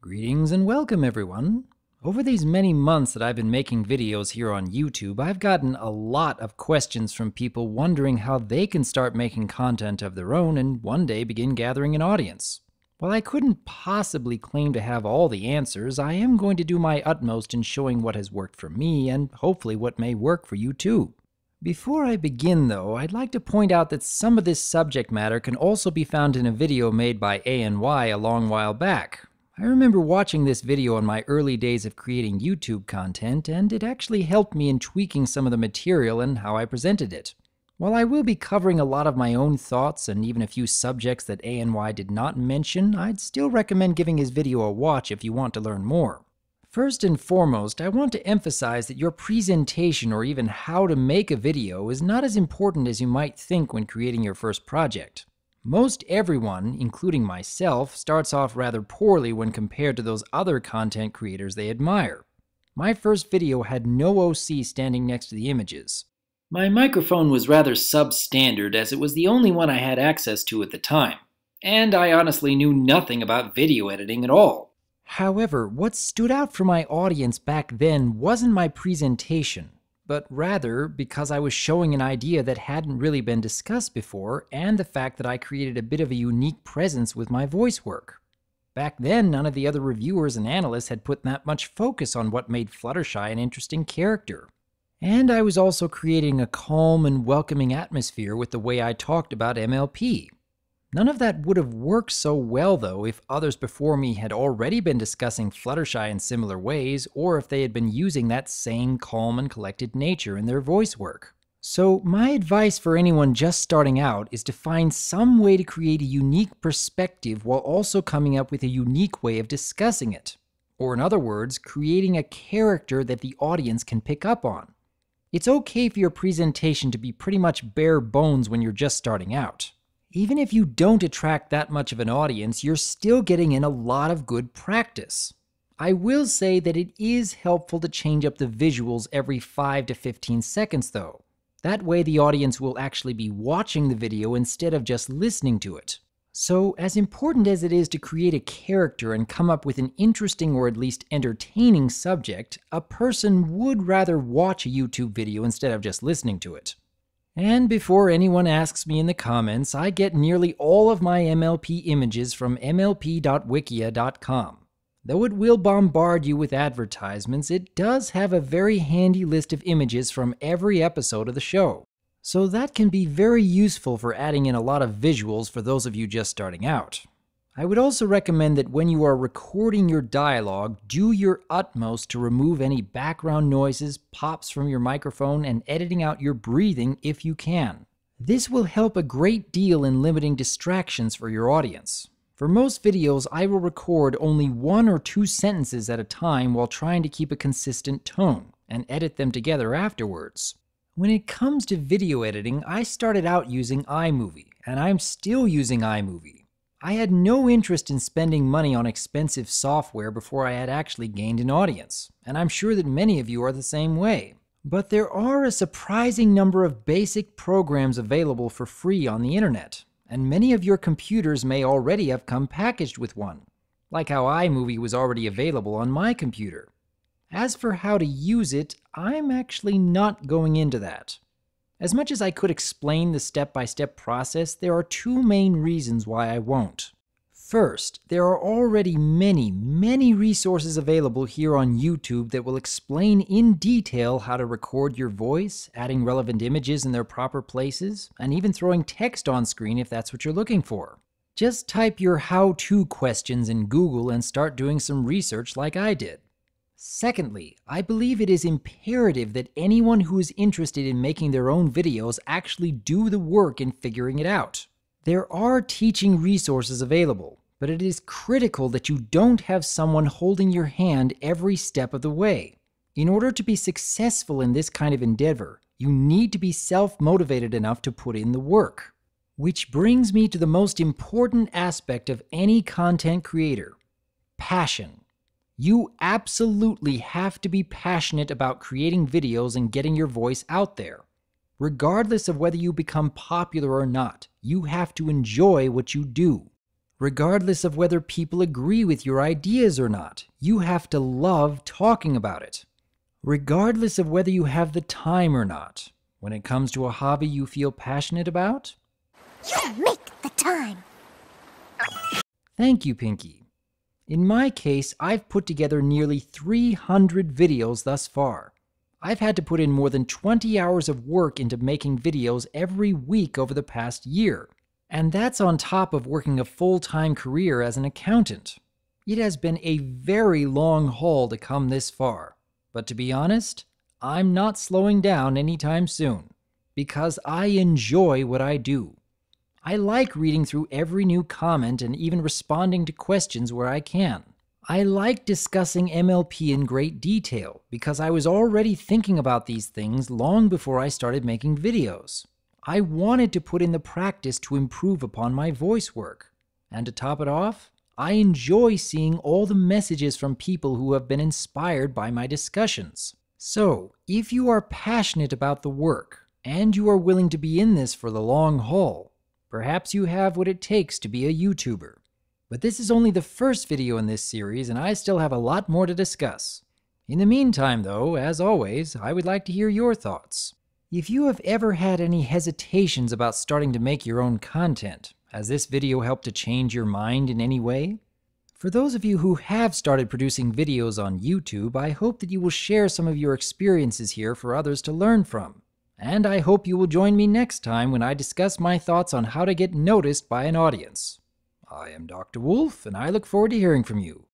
Greetings and welcome everyone. Over these many months that I've been making videos here on YouTube, I've gotten a lot of questions from people wondering how they can start making content of their own and one day begin gathering an audience. While I couldn't possibly claim to have all the answers, I am going to do my utmost in showing what has worked for me and hopefully what may work for you too. Before I begin though, I'd like to point out that some of this subject matter can also be found in a video made by ANY a long while back. I remember watching this video in my early days of creating YouTube content, and it actually helped me in tweaking some of the material and how I presented it. While I will be covering a lot of my own thoughts and even a few subjects that ANY did not mention, I'd still recommend giving his video a watch if you want to learn more. First and foremost, I want to emphasize that your presentation or even how to make a video is not as important as you might think when creating your first project. Most everyone, including myself, starts off rather poorly when compared to those other content creators they admire. My first video had no OC standing next to the images. My microphone was rather substandard as it was the only one I had access to at the time, and I honestly knew nothing about video editing at all. However, what stood out for my audience back then wasn't my presentation, but rather because I was showing an idea that hadn't really been discussed before, and the fact that I created a bit of a unique presence with my voice work. Back then, none of the other reviewers and analysts had put that much focus on what made Fluttershy an interesting character. And I was also creating a calm and welcoming atmosphere with the way I talked about MLP. None of that would have worked so well, though, if others before me had already been discussing Fluttershy in similar ways, or if they had been using that same calm and collected nature in their voice work. So my advice for anyone just starting out is to find some way to create a unique perspective while also coming up with a unique way of discussing it. Or in other words, creating a character that the audience can pick up on. It's okay for your presentation to be pretty much bare bones when you're just starting out. Even if you don't attract that much of an audience, you're still getting in a lot of good practice. I will say that it is helpful to change up the visuals every 5 to 15 seconds though. That way the audience will actually be watching the video instead of just listening to it. So as important as it is to create a character and come up with an interesting or at least entertaining subject, a person would rather watch a YouTube video instead of just listening to it. And before anyone asks me in the comments, I get nearly all of my MLP images from mlp.wikia.com. Though it will bombard you with advertisements, it does have a very handy list of images from every episode of the show. So that can be very useful for adding in a lot of visuals for those of you just starting out. I would also recommend that when you are recording your dialogue, do your utmost to remove any background noises, pops from your microphone, and editing out your breathing if you can. This will help a great deal in limiting distractions for your audience. For most videos, I will record only 1 or 2 sentences at a time while trying to keep a consistent tone, and edit them together afterwards. When it comes to video editing, I started out using iMovie, and I'm still using iMovie. I had no interest in spending money on expensive software before I had actually gained an audience, and I'm sure that many of you are the same way. But there are a surprising number of basic programs available for free on the internet, and many of your computers may already have come packaged with one, like how iMovie was already available on my computer. As for how to use it, I'm actually not going into that. As much as I could explain the step-by-step process, there are 2 main reasons why I won't. First, there are already many resources available here on YouTube that will explain in detail how to record your voice, adding relevant images in their proper places, and even throwing text on screen if that's what you're looking for. Just type your how-to questions in Google and start doing some research like I did. Secondly, I believe it is imperative that anyone who is interested in making their own videos actually do the work in figuring it out. There are teaching resources available, but it is critical that you don't have someone holding your hand every step of the way. In order to be successful in this kind of endeavor, you need to be self-motivated enough to put in the work. Which brings me to the most important aspect of any content creator: passion. You absolutely have to be passionate about creating videos and getting your voice out there. Regardless of whether you become popular or not, you have to enjoy what you do. Regardless of whether people agree with your ideas or not, you have to love talking about it. Regardless of whether you have the time or not, when it comes to a hobby you feel passionate about, you make the time. Thank you, Pinky. In my case, I've put together nearly 300 videos thus far. I've had to put in more than 20 hours of work into making videos every week over the past year. And that's on top of working a full-time career as an accountant. It has been a very long haul to come this far. But to be honest, I'm not slowing down anytime soon, because I enjoy what I do. I like reading through every new comment and even responding to questions where I can. I like discussing MLP in great detail because I was already thinking about these things long before I started making videos. I wanted to put in the practice to improve upon my voice work. And to top it off, I enjoy seeing all the messages from people who have been inspired by my discussions. So, if you are passionate about the work and you are willing to be in this for the long haul, perhaps you have what it takes to be a YouTuber. But this is only the first video in this series, and I still have a lot more to discuss. In the meantime, though, as always, I would like to hear your thoughts. If you have ever had any hesitations about starting to make your own content, has this video helped to change your mind in any way? For those of you who have started producing videos on YouTube, I hope that you will share some of your experiences here for others to learn from. And I hope you will join me next time when I discuss my thoughts on how to get noticed by an audience. I am DRWolf, and I look forward to hearing from you.